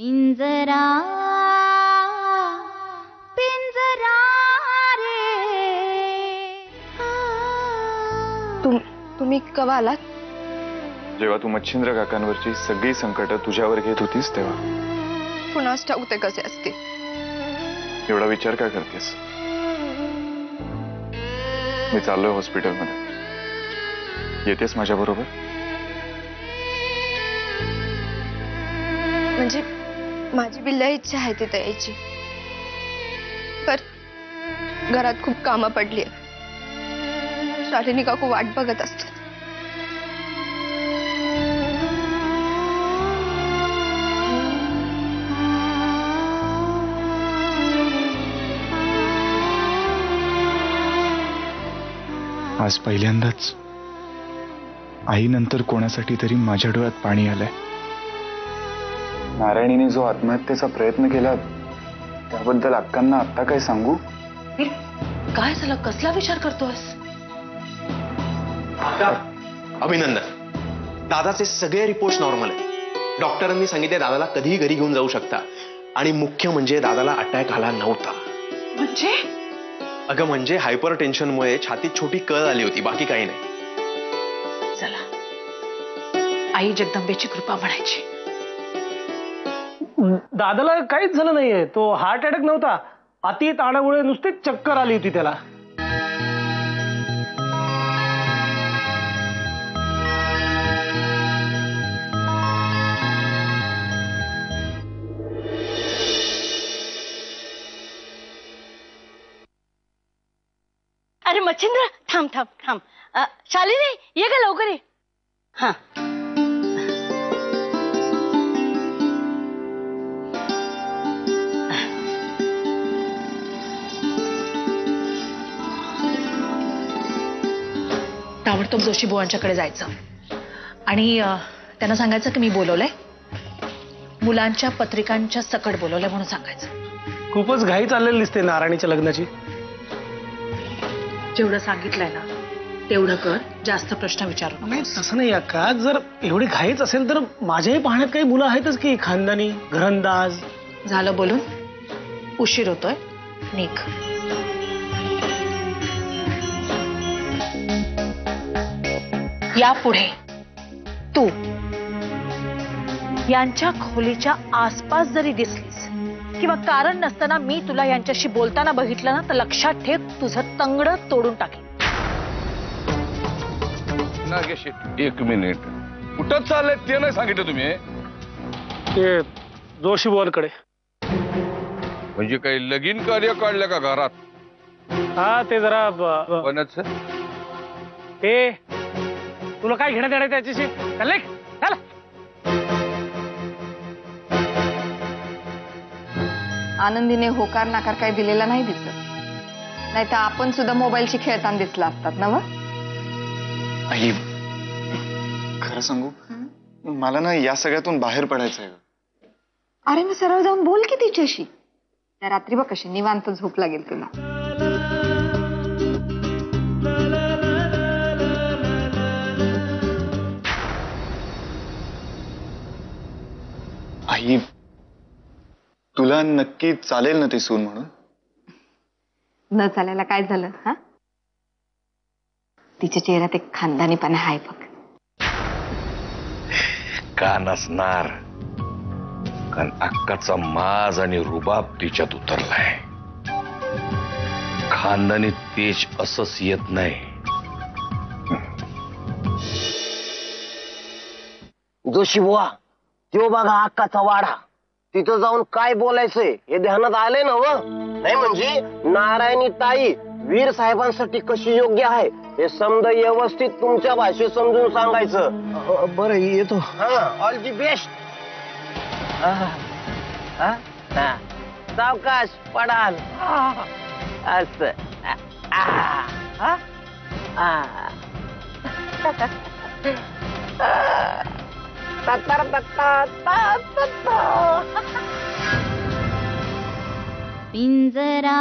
पिंजरा पिंजरा रे। तुम्ही केव्हा आलात? जेव्हा तू मच्छिंद्र काकांवरची सगळी संकट तुझ्यावर घेत होतीस तेव्हा। पुन्हाच ठाऊक ते कसे असते। एवढा विचार काय करतेस? मी चाललोय हॉस्पिटलमध्ये, येतेस माझ्या बरोबर? म्हणजे माझी बिल्ला इच्छा आहे तिथे यायची, पर घरात खूप कामं पडली आहेत। शालिनी काकू वाट बघत असतात। आज पहिल्यांदाच आईनंतर कोणासाठी तरी माझ्या डोळ्यात पाणी आलंय। नारायणीने जो आत्महत्येचा प्रयत्न केला त्याबद्दल अक्कांना आता काय सांगू? काय झालं? कसला विचार करतोस? अभिनंदन, दादाचे सगळे रिपोर्ट्स नॉर्मल आहेत। डॉक्टरांनी सांगितले दादाला कधीही घरी घेऊन जाऊ शकता, आणि मुख्य म्हणजे दादाला अटॅक आला नव्हता। म्हणजे? अगं म्हणजे हायपर टेन्शनमुळे छातीत छोटी कळ आली होती, बाकी काही नाही। चला, आई जगदंबेची कृपा म्हणायची। दादाला काहीच झालं नाहीये, तो हार्ट अटॅक नव्हता, अति ताणामुळे नुसतीच चक्कर आली होती त्याला। अरे मच्छिंद्र, थांब थांब थांब। शालिनी, ये का लवकर ये। हाँ, ताबडतोब जोशी बुवांच्याकडे जायचं आणि त्यांना सांगायचं की मी बोलवलंय, मुलांच्या पत्रिकांच्या सकट बोलवलंय म्हणून सांगायचं। खूपच घाई चाललेली दिसते नारायणीच्या लग्नाची। जेवढं सांगितलंय ना तेवढं कर, जास्त प्रश्न विचारू नको। नाही तसं नाही अक्का, जर एवढी घाईच असेल तर माझ्याही पाहण्यात काही मुलं आहेतच की, खानदानी, घरंदाज। झालं बोलून, उशीर होतोय, निघ। यापुढे तू यांच्या खोलीच्या आसपास जरी दिसलीस किंवा कारण नसताना मी तुला यांच्याशी बोलताना बघितलं ना, तर लक्षात ठेव, तुझं तंगडं तोडून टाकेन। एक मिनिट, कुठं चाललंय ते नाही सांगितलं तुम्ही? ते जोशी बुवांकडे। म्हणजे काही लगीन कार्य काढलं का घरात? हा, ते जरा कोणाचं? ते तुला काय घेण्यात येणार त्याच्याशी? चल चल। आनंदीने होकार नाकार काही दिलेला नाही दिसत, नाही तर आपण सुद्धा मोबाईलशी खेळताना दिसला असतात ना? आई, खरं सांगू, मला ना या सगळ्यातून बाहेर पडायचंय। अरे मग सरळ जाऊन बोल की तिच्याशी। त्या रात्री बघ कशी निवांत झोप लागेल तुला। आई, तुला नक्की चालेल ना ती सून म्हणून? न चालायला काय झालं? हा, तिच्या चेहऱ्यात एक खानदानीपणा आहे बघ। का नसणार? कारण अक्काचा माज आणि रुबाब तिच्यात उतरलाय। खानदानी तेज असंच येत नाही। जोशी बुवा, तो बघा अक्काचा वाडा, तिथं जाऊन काय बोलायचंय हे ध्यानात आलंय ना? व नाही म्हणजे नारायणी ताई वीर साहेबांसाठी कशी योग्य आहे हे समजा व्यवस्थित तुमच्या भाषेत समजून सांगायचं। बरं, येतो। हा, ऑल दी बेस्ट। सावकाश पडाल असं। पिंजरा